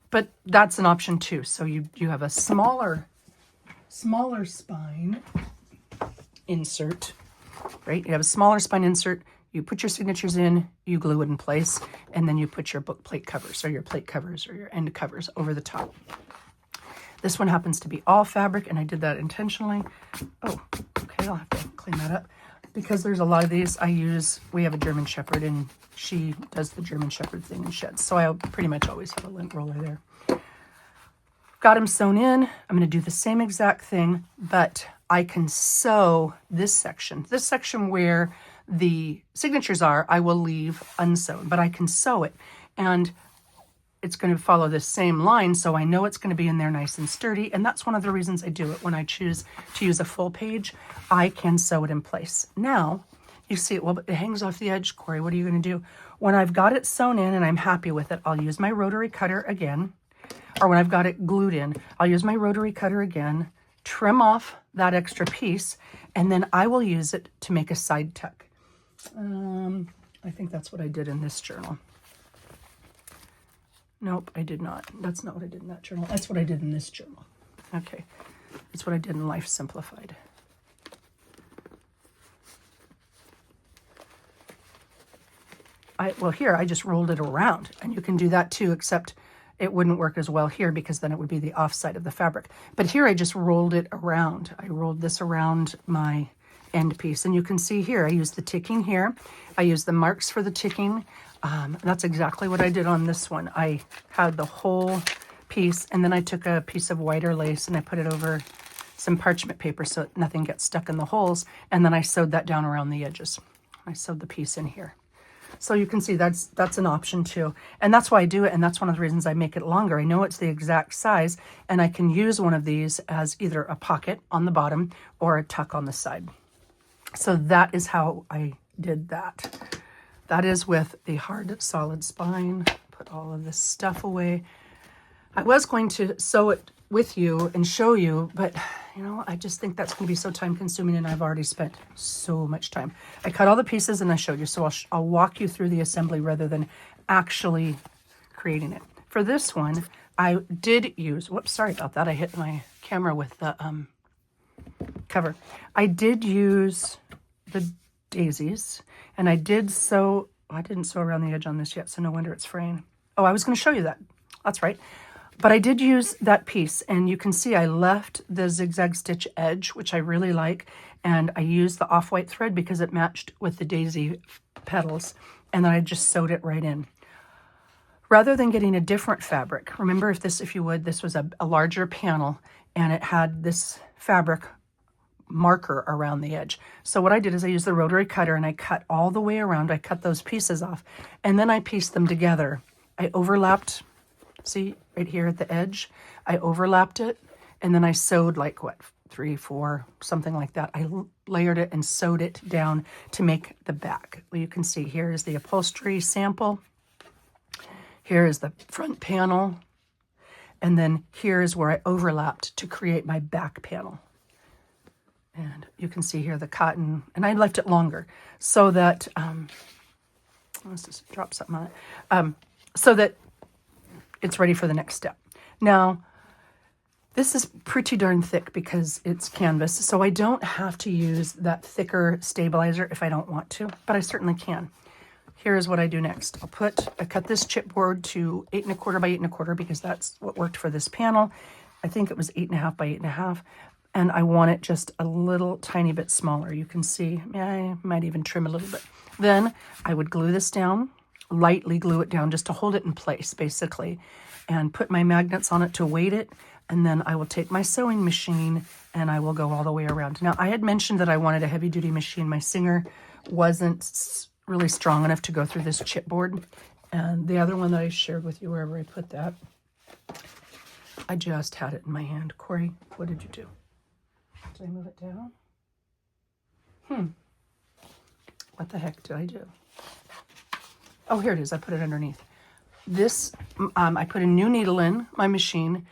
S1: But that's an option too. So you have a smaller spine insert, right? You have a smaller spine insert, you put your signatures in, you glue it in place, and then you put your book plate covers or your plate covers or your end covers over the top. This one happens to be all fabric, and I did that intentionally. Oh, okay, I'll have to clean that up. Because there's a lot of these we have a German Shepherd, and she does the German Shepherd thing in sheds. So I pretty much always have a lint roller there. Got them sewn in. I'm going to do the same exact thing, but I can sew this section. This section where the signatures are, I will leave unsewn, but I can sew it. And it's going to follow this same line, so I know it's going to be in there nice and sturdy, and that's one of the reasons I do it. When I choose to use a full page, I can sew it in place. Now, you see it, well, it hangs off the edge, Corey. What are you going to do? When I've got it sewn in and I'm happy with it, I'll use my rotary cutter again, or when I've got it glued in, I'll use my rotary cutter again, trim off that extra piece, and then I will use it to make a side tuck. I think that's what I did in this journal. Nope, I did not. That's not what I did in that journal. That's what I did in this journal. Okay, that's what I did in Life Simplified. Well, here, I just rolled it around, and you can do that too, except it wouldn't work as well here because then it would be the offside of the fabric. But here, I just rolled it around. I rolled this around my end piece, and you can see here, I used the ticking here. I used the marks for the ticking. That's exactly what I did on this one. I had the whole piece, and then I took a piece of whiter lace and I put it over some parchment paper so nothing gets stuck in the holes, and then I sewed that down around the edges. I sewed the piece in here. So you can see that's an option too. And that's why I do it, and that's one of the reasons I make it longer. I know it's the exact size, and I can use one of these as either a pocket on the bottom or a tuck on the side. So that is how I did that. That is with the hard solid spine. Put all of this stuff away. I was going to sew it with you and show you, but you know, I just think that's going to be so time consuming, and I've already spent so much time. I cut all the pieces and I showed you, so I'll walk you through the assembly rather than actually creating it. For this one, I did use, whoops, sorry about that. I hit my camera with the cover. I did use the daisies, and I did sew, I didn't sew around the edge on this yet, so no wonder it's fraying. Oh, I was going to show you that. That's right. But I did use that piece, and you can see I left the zigzag stitch edge, which I really like, and I used the off-white thread because it matched with the daisy petals, and then I just sewed it right in. Rather than getting a different fabric, remember if you would, this was a larger panel, and it had this fabric marker around the edge. So what I did is I used the rotary cutter, and I cut all the way around. I cut those pieces off, and then I pieced them together. I overlapped, see right here at the edge, I overlapped it, and then I sewed like what, 3, 4, something like that. I layered it and sewed it down to make the back. Well, you can see here is the upholstery sample. Here is the front panel, and then here is where I overlapped to create my back panel. And you can see here the cotton, and I left it longer so that, let's just drop something on it, so that it's ready for the next step. Now, this is pretty darn thick because it's canvas, so I don't have to use that thicker stabilizer if I don't want to, but I certainly can. Here's what I do next. I cut this chipboard to 8 1/4 by 8 1/4 because that's what worked for this panel. I think it was 8 1/2 by 8 1/2. And I want it just a little tiny bit smaller. You can see, I might even trim a little bit. Then I would glue this down, lightly glue it down just to hold it in place, basically, and put my magnets on it to weight it. And then I will take my sewing machine and I will go all the way around. Now, I had mentioned that I wanted a heavy duty machine. My Singer wasn't really strong enough to go through this chipboard. And the other one that I shared with you, wherever I put that, I just had it in my hand. Corey, what did you do? Did I move it down? What the heck did I do? Oh, here it is. I put it underneath. This, I put a new needle in my machine,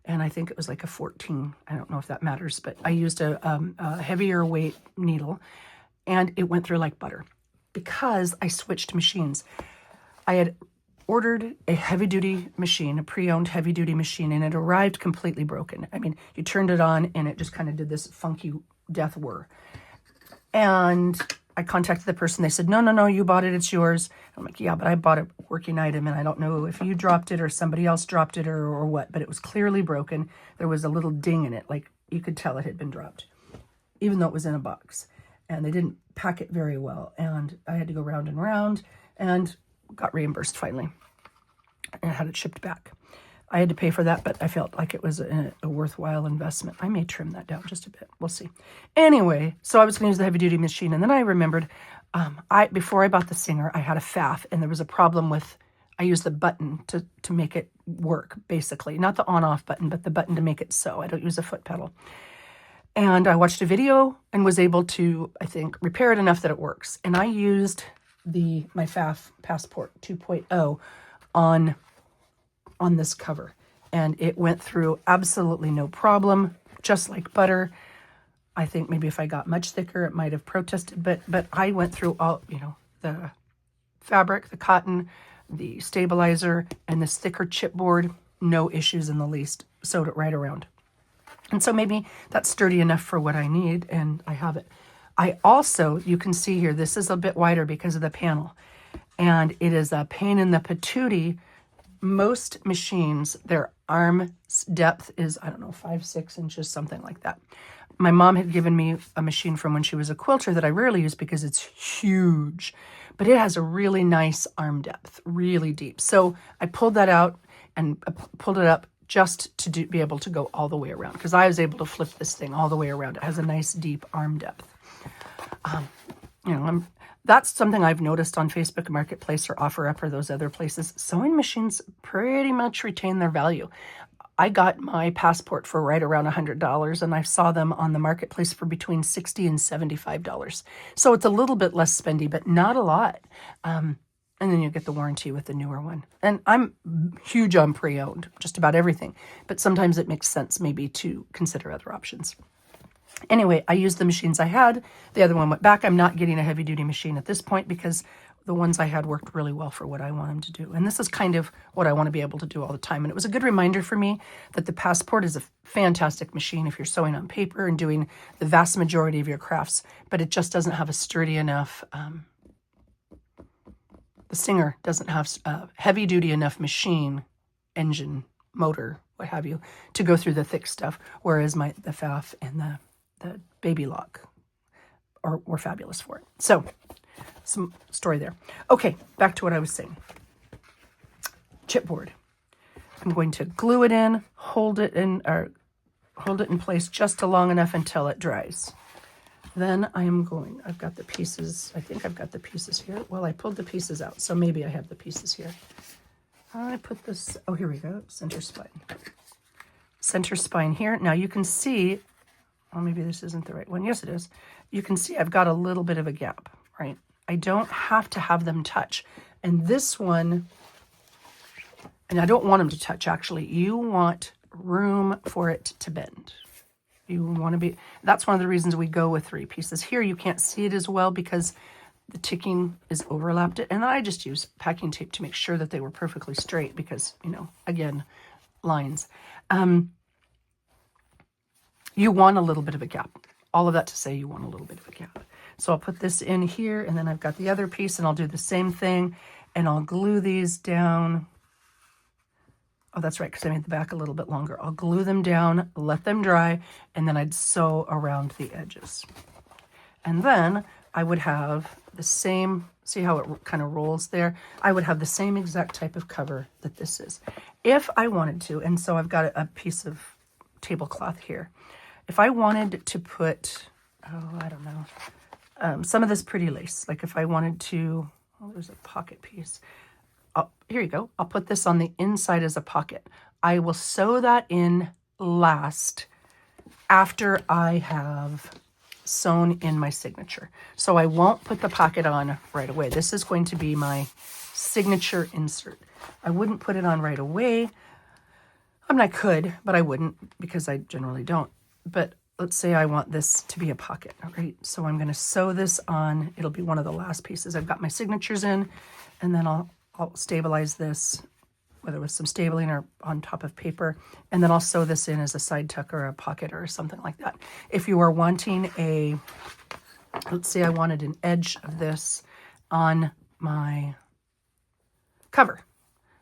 S1: and I think it was like a 14. I don't know if that matters, but I used a heavier weight needle, and it went through like butter because I switched machines. I had ordered a heavy-duty machine, a pre-owned heavy-duty machine, and it arrived completely broken. I mean, you turned it on, and it just kind of did this funky death whir. And I contacted the person. They said, no, you bought it. It's yours. I'm like, yeah, but I bought a working item, and I don't know if you dropped it or somebody else dropped it or what, but it was clearly broken. There was a little ding in it. Like, you could tell it had been dropped, even though it was in a box. And they didn't pack it very well. And I had to go round and round and got reimbursed finally and had it shipped back. I had to pay for that, but I felt like it was a worthwhile investment. I may trim that down just a bit. We'll see. Anyway, so I was going to use the heavy-duty machine, and then I remembered before I bought the Singer, I had a FAF, and there was a problem with, I used the button to make it work, basically. Not the on-off button, but the button to make it sew. I don't use a foot pedal. And I watched a video and was able to, I think, repair it enough that it works. And I used my FAF Passport 2.0 on this cover, and it went through absolutely no problem, just like butter. I think maybe if I got much thicker, it might have protested, but I went through all, the fabric, the cotton, the stabilizer, and this thicker chipboard, no issues in the least. Sewed it right around. And so maybe that's sturdy enough for what I need, and I have it. I also, you can see here, this is a bit wider because of the panel, and it is a pain in the patootie. Most machines, their arm depth is, I don't know, 5-6 inches, something like that. My mom had given me a machine from when she was a quilter that I rarely use because it's huge, but it has a really nice arm depth, really deep. So I pulled that out and pulled it up just to be able to go all the way around, because I was able to flip this thing all the way around. It has a nice deep arm depth. That's something I've noticed on Facebook Marketplace or OfferUp or those other places. Sewing machines pretty much retain their value. I got my Passport for right around $100, and I saw them on the Marketplace for between $60 and $75. So it's a little bit less spendy, but not a lot. And then you get the warranty with the newer one. And I'm huge on pre-owned, just about everything. But sometimes it makes sense maybe to consider other options. Anyway, I used the machines I had. The other one went back. I'm not getting a heavy-duty machine at this point because the ones I had worked really well for what I want them to do. And this is kind of what I want to be able to do all the time. And it was a good reminder for me that the Passport is a fantastic machine if you're sewing on paper and doing the vast majority of your crafts, but it just doesn't have a sturdy enough, the Singer doesn't have a heavy-duty enough machine, engine, motor, what have you, to go through the thick stuff, whereas the FAF and the Baby Lock were fabulous for it. So, some story there. Okay, back to what I was saying. Chipboard. I'm going to glue it in, hold it in place just long enough until it dries. Then I've got the pieces. I think I've got the pieces here. Well, I pulled the pieces out, so maybe I have the pieces here. I put this, oh, here we go, center spine. Center spine here. Now you can see, well, maybe this isn't the right one. Yes, it is. You can see I've got a little bit of a gap, right? I don't have to have them touch. And this one, and I don't want them to touch, actually. You want room for it to bend. You want to be, that's one of the reasons we go with 3 pieces. Here you can't see it as well because the ticking is overlapped it. And then I just use packing tape to make sure that they were perfectly straight because, again, lines. You want a little bit of a gap. All of that to say you want a little bit of a gap. So I'll put this in here, and then I've got the other piece, and I'll do the same thing, and I'll glue these down. Oh, that's right, because I made the back a little bit longer. I'll glue them down, let them dry, and then I'd sew around the edges. And then I would have the same, see how it kind of rolls there? I would have the same exact type of cover that this is. If I wanted to, and so I've got a piece of tablecloth here. If I wanted to put, I don't know, some of this pretty lace, like if I wanted to, there's a pocket piece. Here you go. I'll put this on the inside as a pocket. I will sew that in last after I have sewn in my signature. So I won't put the pocket on right away. This is going to be my signature insert. I wouldn't put it on right away. I mean, I could, but I wouldn't because I generally don't. But let's say I want this to be a pocket, all right? So I'm going to sew this on. It'll be one of the last pieces. I've got my signatures in, and then I'll stabilize this, whether with some stabling or on top of paper, and then I'll sew this in as a side tuck or a pocket or something like that. If you are wanting a let's say I wanted an edge of this on my cover,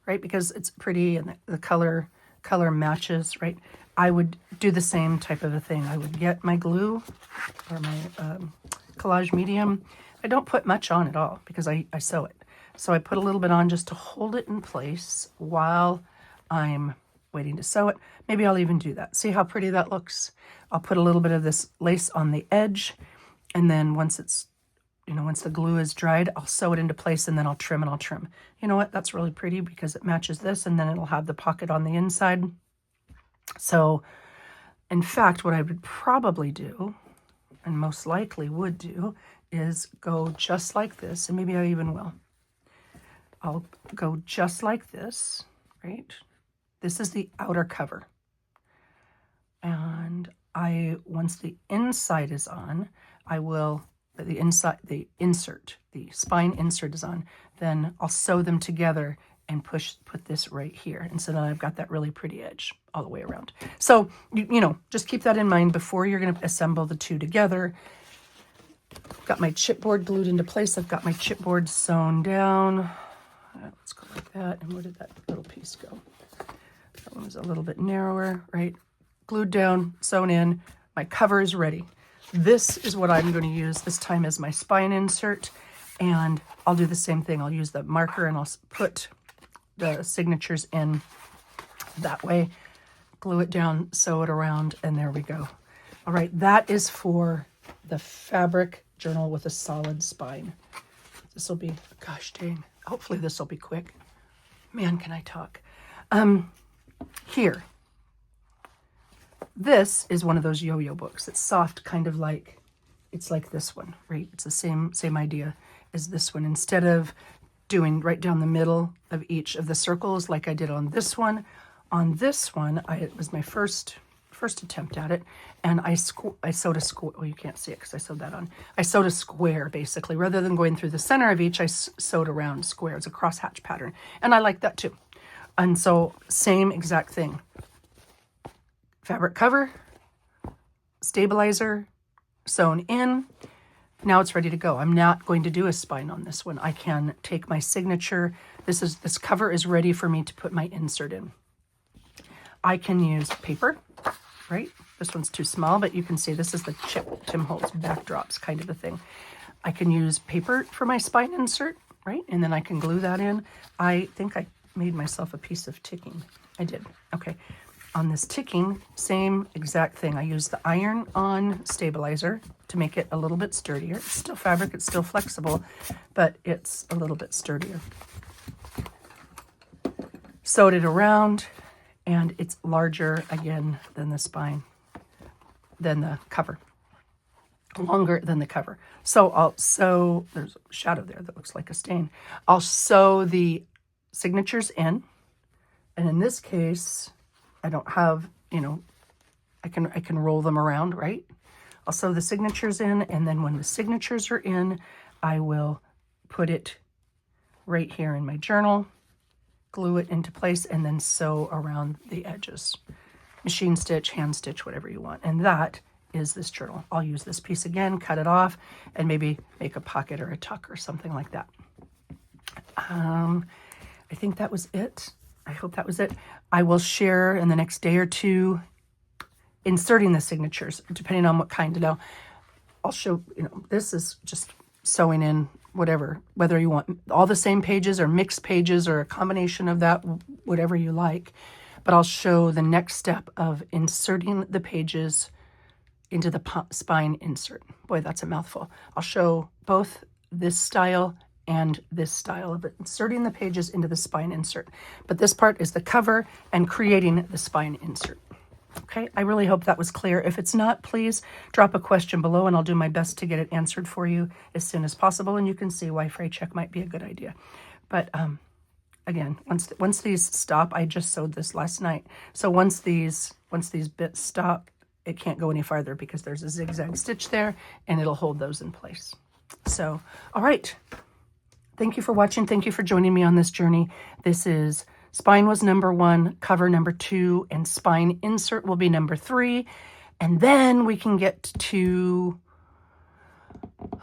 S1: right? Because it's pretty and the color matches, right? I would do the same type of a thing. I would get my glue or my collage medium. I don't put much on at all because I sew it. So I put a little bit on just to hold it in place while I'm waiting to sew it. Maybe I'll even do that. See how pretty that looks? I'll put a little bit of this lace on the edge, and then once it's, once the glue is dried, I'll sew it into place, and then I'll trim and I'll trim. You know what? That's really pretty because it matches this, and then it'll have the pocket on the inside. So, in fact, what I would probably do, and most likely would do, is go just like this, and maybe I even will. I'll go just like this, right? This is the outer cover. And once the inside is on, I will, the spine insert is on, then I'll sew them together and put this right here. And so then I've got that really pretty edge all the way around. So, just keep that in mind before you're going to assemble the two together. Got my chipboard glued into place. I've got my chipboard sewn down. Let's go like that. And where did that little piece go? That one was a little bit narrower, right? Glued down, sewn in. My cover is ready. This is what I'm going to use this time as my spine insert. And I'll do the same thing. I'll use the marker and I'll put the signatures in that way. Glue it down, sew it around, and there we go. All right, that is for the fabric journal with a solid spine. This will be, gosh dang, hopefully this will be quick. Man, can I talk. Here. This is one of those yo-yo books. It's soft, kind of like, it's like this one, right? It's the same idea as this one. Instead of doing right down the middle of each of the circles like I did on this one, it was my first attempt at it, and I sewed a square. Well, you can't see it because I sewed that on. I sewed a square, basically. Rather than going through the center of each, I sewed around square. It's a crosshatch pattern, and I like that too. And so, same exact thing. Fabric cover, stabilizer, sewn in. Now it's ready to go. I'm not going to do a spine on this one. I can take my signature. This cover is ready for me to put my insert in. I can use paper, right? This one's too small, but you can see this is the Tim Holtz backdrops kind of a thing. I can use paper for my spine insert, right? And then I can glue that in. I think I made myself a piece of ticking. I did. Okay. On this ticking, same exact thing. I use the iron-on stabilizer to make it a little bit sturdier. It's still fabric, it's still flexible, but it's a little bit sturdier. Sewed it around, and it's larger again than the spine, than the cover. Longer than the cover. So I'll sew, there's a shadow there that looks like a stain. I'll sew the signatures in, and in this case, I don't have, I can roll them around, right? I'll sew the signatures in, and then when the signatures are in, I will put it right here in my journal, glue it into place, and then sew around the edges. Machine stitch, hand stitch, whatever you want. And that is this journal. I'll use this piece again, cut it off, and maybe make a pocket or a tuck or something like that. I think that was it. I hope that was it. I will share in the next day or two inserting the signatures, depending on what kind. Now, I'll show, this is just sewing in whatever, whether you want all the same pages or mixed pages or a combination of that, whatever you like. But I'll show the next step of inserting the pages into the spine insert. Boy, that's a mouthful. I'll show both this style and this style of it, inserting the pages into the spine insert. But this part is the cover and creating the spine insert. Okay, I really hope that was clear. If it's not, please drop a question below and I'll do my best to get it answered for you as soon as possible. And you can see why fray check might be a good idea. But again, once these stop, I just sewed this last night. So once these bits stop, it can't go any farther because there's a zigzag stitch there and it'll hold those in place. So, all right. Thank you for watching. Thank you for joining me on this journey. This is spine was number 1, cover number 2, and spine insert will be number 3. And then we can get to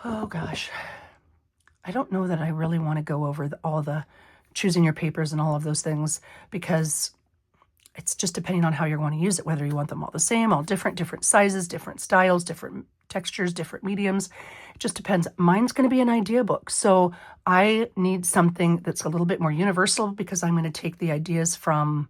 S1: Oh gosh, I don't know that I really want to go over all the choosing your papers and all of those things, because it's just depending on how you're going to use it, whether you want them all the same, all different sizes, different styles, different textures, different mediums. It just depends. Mine's going to be an idea book. So I need something that's a little bit more universal, because I'm going to take the ideas from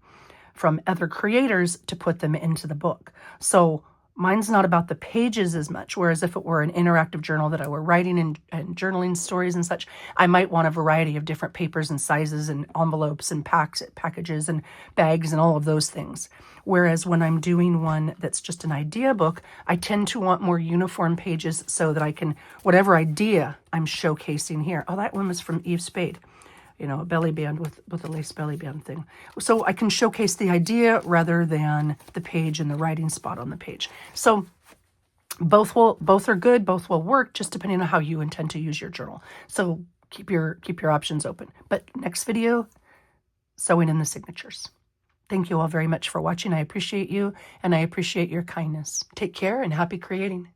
S1: other creators to put them into the book. So mine's not about the pages as much, whereas if it were an interactive journal that I were writing and journaling stories and such, I might want a variety of different papers and sizes and envelopes and packages and bags and all of those things. Whereas when I'm doing one that's just an idea book, I tend to want more uniform pages so that I can, whatever idea I'm showcasing here. Oh, that one was from Eve Spade. You know, a belly band with a lace belly band thing. So I can showcase the idea rather than the page and the writing spot on the page. So both are good, both will work, just depending on how you intend to use your journal. So keep your options open. But next video, sewing in the signatures. Thank you all very much for watching. I appreciate you, and I appreciate your kindness. Take care and happy creating.